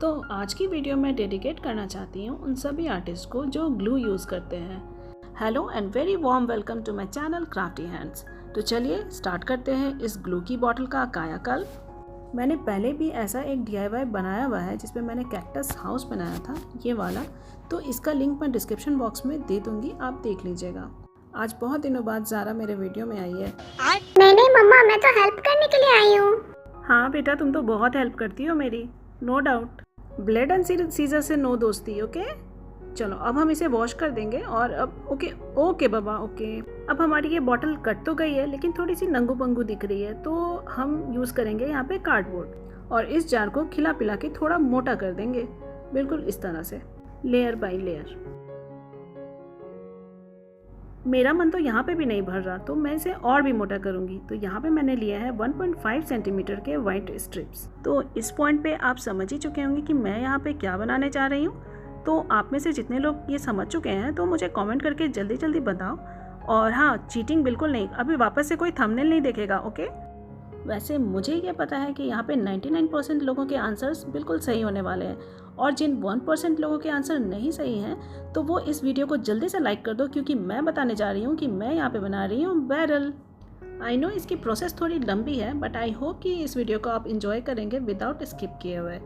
तो आज की वीडियो में डेडिकेट करना चाहती हूँ उन सभी आर्टिस्ट को जो ग्लू यूज़ करते हैं। Hello and very warm welcome to my channel crafty hands. तो चलिए स्टार्ट करते हैं इस ग्लू की बॉटल का कायाकल्प। मैंने पहले भी ऐसा एक DIY बनाया हुआ है जिसमें मैंने कैक्टस हाउस बनाया था, ये वाला। तो इसका लिंक मैं डिस्क्रिप्शन बॉक्स में दे दूँगी, आप देख लीजिएगा। आज बहुत दिनों बाद ज़ारा मेरे वीडियो में आई है। नहीं मम्मा, मैं तो हेल्प करने के लिए आई हूँ। हाँ बेटा, तुम तो बहुत हेल्प करती हो मेरी, no doubt. Blade and scissor से नो दोस्ती, ओके। चलो अब हम इसे वॉश कर देंगे और अब ओके बाबा, ओके। अब हमारी ये बॉटल कट तो गई है लेकिन थोड़ी सी नंगू पंगू दिख रही है, तो हम यूज़ करेंगे यहाँ पे कार्डबोर्ड और इस जार को खिला पिला के थोड़ा मोटा कर देंगे, बिल्कुल इस तरह से, लेयर बाय लेयर। मेरा मन तो यहाँ पे भी नहीं भर रहा, तो मैं इसे और भी मोटा करूँगी। तो यहाँ पे मैंने लिया है 1.5 सेंटीमीटर के वाइट स्ट्रिप्स। तो इस पॉइंट पे आप समझ ही चुके होंगे कि मैं यहाँ पे क्या बनाने जा रही हूँ। तो आप में से जितने लोग ये समझ चुके हैं तो मुझे कमेंट करके जल्दी जल्दी बताओ। और हाँ, चीटिंग बिल्कुल नहीं, अभी वापस से कोई थंबनेल नहीं देखेगा, ओके। वैसे मुझे ये पता है कि यहाँ पे 99% लोगों के आंसर्स बिल्कुल सही होने वाले हैं, और जिन 1% लोगों के आंसर नहीं सही हैं तो वो इस वीडियो को जल्दी से लाइक कर दो, क्योंकि मैं बताने जा रही हूँ कि मैं यहाँ पे बना रही हूँ बैरल। आई नो इसकी प्रोसेस थोड़ी लंबी है, बट आई होप कि इस वीडियो को आप इंजॉय करेंगे विदाउट स्किप किए हुए।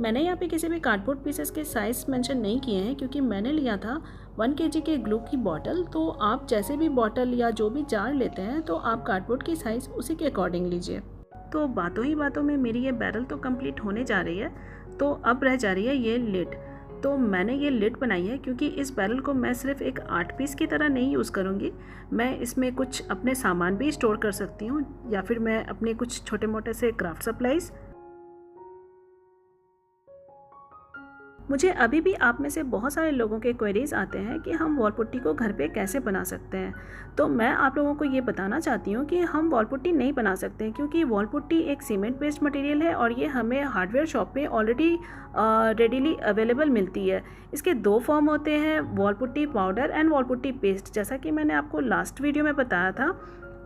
मैंने यहाँ पे किसी भी कार्डबोर्ड पीसेस के साइज़ मेंशन नहीं किए हैं, क्योंकि मैंने लिया था 1 kg के ग्लू की बॉटल। तो आप जैसे भी बॉटल या जो भी जार लेते हैं तो आप कार्डबोर्ड की साइज़ उसी के अकॉर्डिंग लीजिए। तो बातों ही बातों में मेरी ये बैरल तो कंप्लीट होने जा रही है। तो अब रह जा रही है ये लिड। तो मैंने ये लिड बनाई है क्योंकि इस बैरल को मैं सिर्फ एक आर्ट पीस की तरह नहीं यूज़ करूँगी, मैं इसमें कुछ अपने सामान भी स्टोर कर सकती हूँ, या फिर मैं अपने कुछ छोटे मोटे से क्राफ्ट सप्लाईज़। मुझे अभी भी आप में से बहुत सारे लोगों के क्वेरीज़ आते हैं कि हम वॉल पुट्टी को घर पे कैसे बना सकते हैं। तो मैं आप लोगों को ये बताना चाहती हूँ कि हम वॉल पुट्टी नहीं बना सकते, क्योंकि वॉल पुट्टी एक सीमेंट बेस्ड मटेरियल है और ये हमें हार्डवेयर शॉप पे ऑलरेडी रेडीली अवेलेबल मिलती है। इसके दो फॉर्म होते हैं, wall putty powder and wall putty paste. जैसा कि मैंने आपको लास्ट वीडियो में बताया था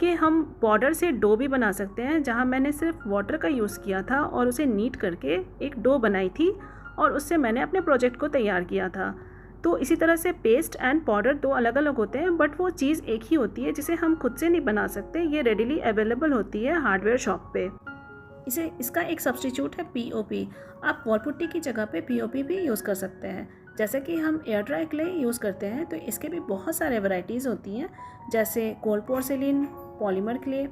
कि हम पाउडर से डो भी बना सकते हैं, जहाँ मैंने सिर्फ वाटर का यूज़ किया था और उसे नीट करके एक डो बनाई थी और उससे मैंने अपने प्रोजेक्ट को तैयार किया था। तो इसी तरह से पेस्ट एंड पाउडर दो अलग अलग होते हैं, बट वो चीज़ एक ही होती है जिसे हम खुद से नहीं बना सकते, ये रेडीली अवेलेबल होती है हार्डवेयर शॉप पे। इसका एक सब्स्टिट्यूट है POP। आप वॉल पुट्टी की जगह पे POP भी यूज़ कर सकते हैं। जैसे कि हम एयर ड्राई क्ले यूज़ करते हैं तो इसके भी बहुत सारे वैरायटीज़ होती हैं, जैसे कोल्ड पोर्सिलिन, पॉलीमर क्ले।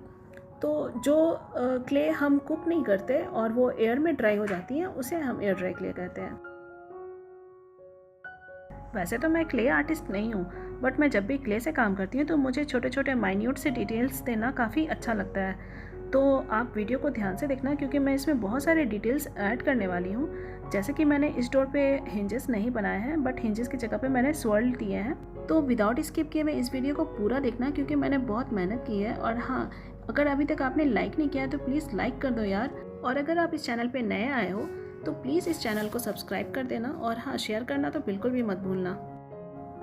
तो जो क्ले हम कुक नहीं करते और वो एयर में ड्राई हो जाती हैं, उसे हम एयर ड्राई क्ले कहते हैं। वैसे तो मैं क्ले आर्टिस्ट नहीं हूँ, बट मैं जब भी क्ले से काम करती हूँ तो मुझे छोटे छोटे माइन्यूट से डिटेल्स देना काफ़ी अच्छा लगता है। तो आप वीडियो को ध्यान से देखना, क्योंकि मैं इसमें बहुत सारे डिटेल्स ऐड करने वाली हूँ। जैसे कि मैंने इस डोर पे हिंजेस नहीं बनाए हैं, बट हिंजेस की जगह पे मैंने स्वर्ल दिए हैं। तो विदाउट स्किप किए मैं इस वीडियो को पूरा देखना, क्योंकि मैंने बहुत मेहनत की है। और हाँ, अगर अभी तक आपने लाइक नहीं किया है तो प्लीज़ लाइक कर दो यार। और अगर आप इस चैनल पे नए आए हो तो प्लीज़ इस चैनल को सब्सक्राइब कर देना, और हाँ, शेयर करना तो बिल्कुल भी मत भूलना।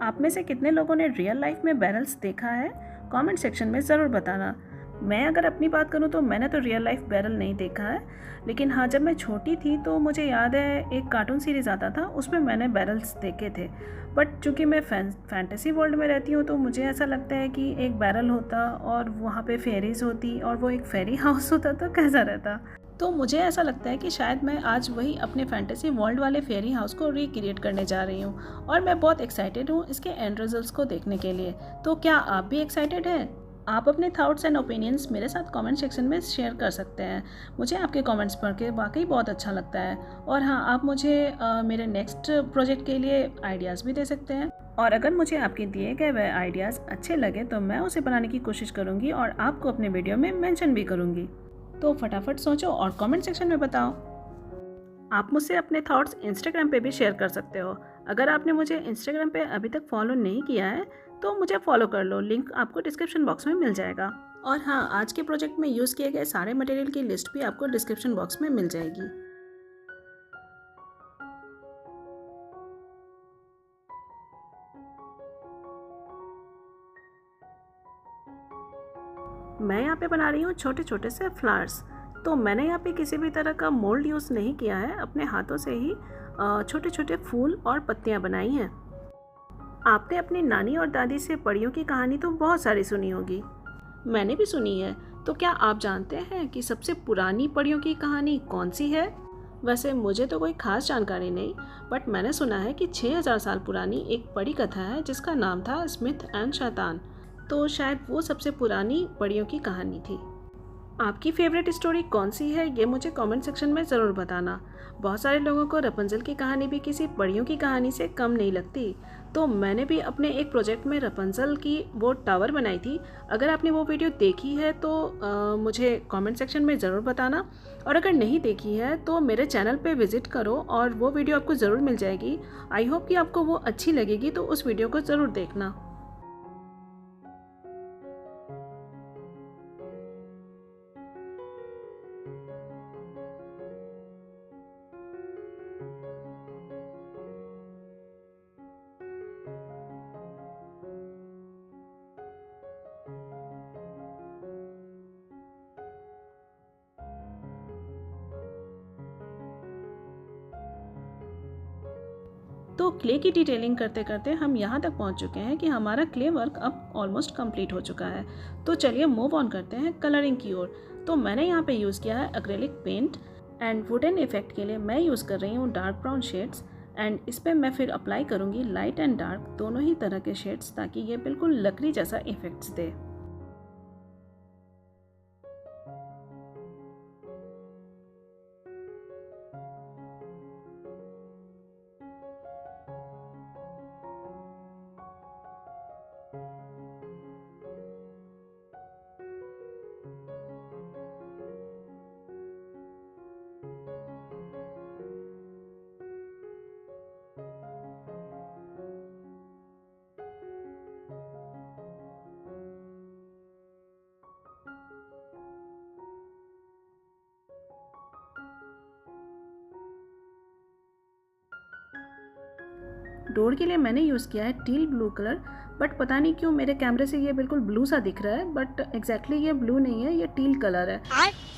आप में से कितने लोगों ने रियल लाइफ में बैरल्स देखा है, कमेंट सेक्शन में ज़रूर बताना। मैं अगर अपनी बात करूँ तो मैंने तो रियल लाइफ बैरल नहीं देखा है, लेकिन हाँ, जब मैं छोटी थी तो मुझे याद है एक कार्टून सीरीज़ आता था, उसमें मैंने बैरल्स देखे थे। बट चूँकि मैं फैंटेसी वर्ल्ड में रहती हूँ तो मुझे ऐसा लगता है कि एक बैरल होता और वहाँ पे फेरीज़ होती और वो एक फेरी हाउस होता तो कैसा रहता। तो मुझे ऐसा लगता है कि शायद मैं आज वही अपने फैंटेसी वर्ल्ड वाले फेरी हाउस को रिक्रिएट करने जा रही हूँ, और मैं बहुत एक्साइटेड हूँ इसके एंड रिजल्ट्स को देखने के लिए। तो क्या आप भी एक्साइटेड हैं? आप अपने थॉट्स एंड ओपिनियंस मेरे साथ कमेंट सेक्शन में शेयर कर सकते हैं। मुझे आपके कमेंट्स पढ़ के वाकई बहुत अच्छा लगता है। और हाँ, आप मुझे मेरे नेक्स्ट प्रोजेक्ट के लिए आइडियाज़ भी दे सकते हैं, और अगर मुझे आपके दिए गए वह आइडियाज़ अच्छे लगे तो मैं उसे बनाने की कोशिश करूँगी और आपको अपने वीडियो में मेंशन भी करूँगी। तो फटाफट सोचो और कमेंट सेक्शन में बताओ। आप मुझसे अपने थॉट्स इंस्टाग्राम पे भी शेयर कर सकते हो। अगर आपने मुझे इंस्टाग्राम पे अभी तक फॉलो नहीं किया है तो मुझे फॉलो कर लो, लिंक आपको डिस्क्रिप्शन बॉक्स में मिल जाएगा। और हाँ, आज के प्रोजेक्ट में यूज़ किए गए सारे मटेरियल की लिस्ट भी आपको डिस्क्रिप्शन बॉक्स में मिल जाएगी। मैं यहाँ पे बना रही हूँ छोटे छोटे से फ्लावर्स। तो मैंने यहाँ पे किसी भी तरह का मोल्ड यूज़ नहीं किया है, अपने हाथों से ही छोटे छोटे फूल और पत्तियाँ बनाई हैं। आपने अपनी नानी और दादी से परियों की कहानी तो बहुत सारी सुनी होगी, मैंने भी सुनी है। तो क्या आप जानते हैं कि सबसे पुरानी परियों की कहानी कौन सी है? वैसे मुझे तो कोई खास जानकारी नहीं, बट मैंने सुना है कि 6000 साल पुरानी एक परी कथा है जिसका नाम था स्मिथ एंड शैतान। तो शायद वो सबसे पुरानी परियों की कहानी थी। आपकी फेवरेट स्टोरी कौन सी है, ये मुझे कमेंट सेक्शन में ज़रूर बताना। बहुत सारे लोगों को रपुंज़ल की कहानी भी किसी परियों की कहानी से कम नहीं लगती। तो मैंने भी अपने एक प्रोजेक्ट में रपुंज़ल की वो टावर बनाई थी। अगर आपने वो वीडियो देखी है तो मुझे कमेंट सेक्शन में ज़रूर बताना, और अगर नहीं देखी है तो मेरे चैनल पे विज़िट करो और वो वीडियो आपको ज़रूर मिल जाएगी। आई होप कि आपको वो अच्छी लगेगी, तो उस वीडियो को ज़रूर देखना। तो क्ले की डिटेलिंग करते करते हम यहाँ तक पहुँच चुके हैं कि हमारा क्ले वर्क अब ऑलमोस्ट कंप्लीट हो चुका है। तो चलिए मूव ऑन करते हैं कलरिंग की ओर। तो मैंने यहाँ पे यूज़ किया है acrylic paint, and wooden effect के लिए मैं यूज़ कर रही हूँ डार्क ब्राउन शेड्स। एंड इस पर मैं फिर अप्लाई करूँगी लाइट एंड डार्क दोनों ही तरह के शेड्स, ताकि ये बिल्कुल लकड़ी जैसा इफेक्ट्स दे। डोर के लिए मैंने यूज़ किया है टील ब्लू कलर, बट पता नहीं क्यों मेरे कैमरे से ये बिल्कुल ब्लू सा दिख रहा है, बट एग्जैक्टली ये ब्लू नहीं है, ये टील कलर है।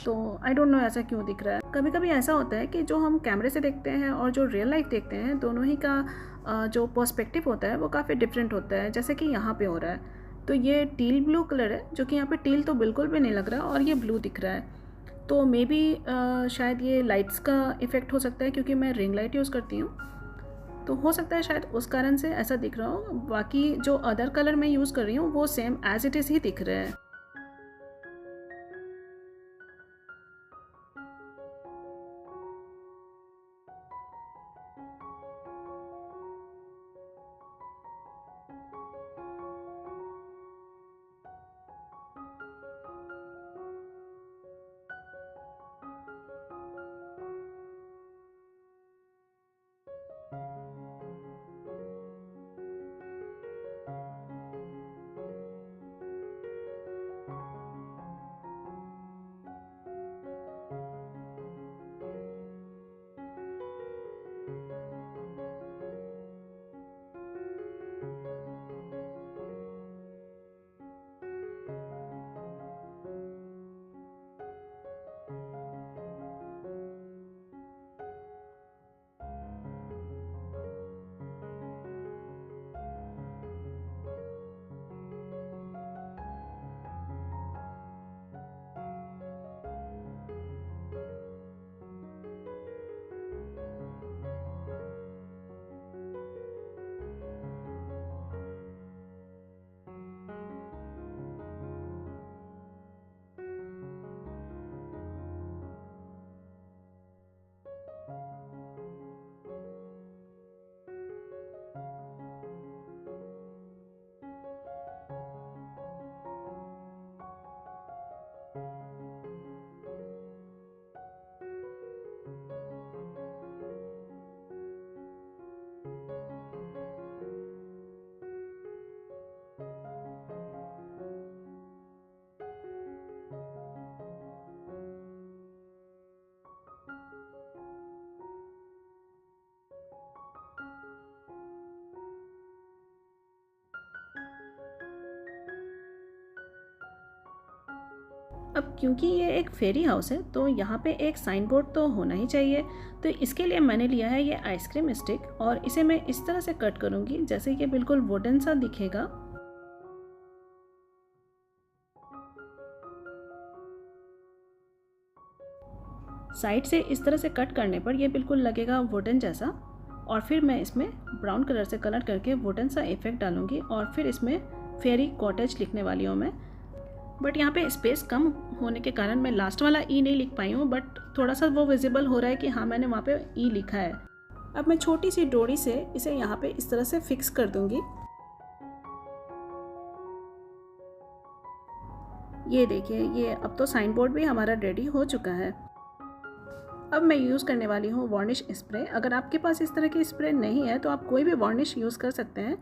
तो आई डोंट नो ऐसा क्यों दिख रहा है। कभी कभी ऐसा होता है कि जो हम कैमरे से देखते हैं और जो रियल लाइफ देखते हैं, दोनों ही का जो पर्सपेक्टिव होता है वो काफ़ी डिफरेंट होता है, जैसे कि यहाँ पे हो रहा है। तो ये टील ब्लू कलर है, जो कि यहाँ पे टील तो बिल्कुल भी नहीं लग रहा और ये ब्लू दिख रहा है। तो मे बी शायद ये लाइट्स का इफ़ेक्ट हो सकता है, क्योंकि मैं रिंग लाइट यूज़ करती हूँ, तो हो सकता है शायद उस कारण से ऐसा दिख रहा हो। बाकी जो अदर कलर मैं यूज़ कर रही हूँ वो सेम एज इट इज़ ही दिख रहे हैं। क्योंकि ये एक फेरी हाउस है तो यहाँ पे एक साइन बोर्ड तो होना ही चाहिए। तो इसके लिए मैंने लिया है ये आइसक्रीम स्टिक और इसे मैं इस तरह से कट करूँगी जैसे कि बिल्कुल वुडन सा दिखेगा। साइड से इस तरह से कट करने पर यह बिल्कुल लगेगा वुडन जैसा। और फिर मैं इसमें ब्राउन कलर से कलर करके वुडन सा इफेक्ट डालूंगी और फिर इसमें फेरी कॉटेज लिखने वाली हूँ मैं। बट यहाँ पे स्पेस कम होने के कारण मैं लास्ट वाला ई नहीं लिख पाई हूँ, बट थोड़ा सा वो विजिबल हो रहा है कि हाँ मैंने वहाँ पे ई लिखा है। अब मैं छोटी सी डोरी से इसे यहाँ पे इस तरह से फिक्स कर दूँगी। ये देखिए, ये अब तो साइन बोर्ड भी हमारा रेडी हो चुका है। अब मैं यूज़ करने वाली हूँ वार्निश स्प्रे। अगर आपके पास इस तरह की स्प्रे नहीं है तो आप कोई भी वार्निश यूज़ कर सकते हैं।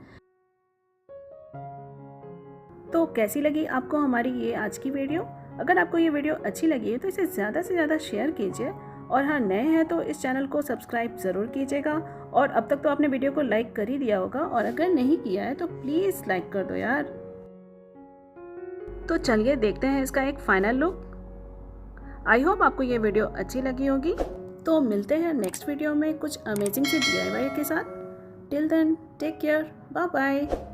तो कैसी लगी आपको हमारी ये आज की वीडियो? अगर आपको ये वीडियो अच्छी लगी है तो इसे ज़्यादा से ज़्यादा शेयर कीजिए और हाँ, नए हैं तो इस चैनल को सब्सक्राइब ज़रूर कीजिएगा। और अब तक तो आपने वीडियो को लाइक कर ही दिया होगा और अगर नहीं किया है तो प्लीज़ लाइक कर दो यार। तो चलिए देखते हैं इसका एक फाइनल लुक। आई होप आपको ये वीडियो अच्छी लगी होगी। तो मिलते हैं नेक्स्ट वीडियो में कुछ अमेजिंग सी DIY के साथ। Till then take care, bye bye.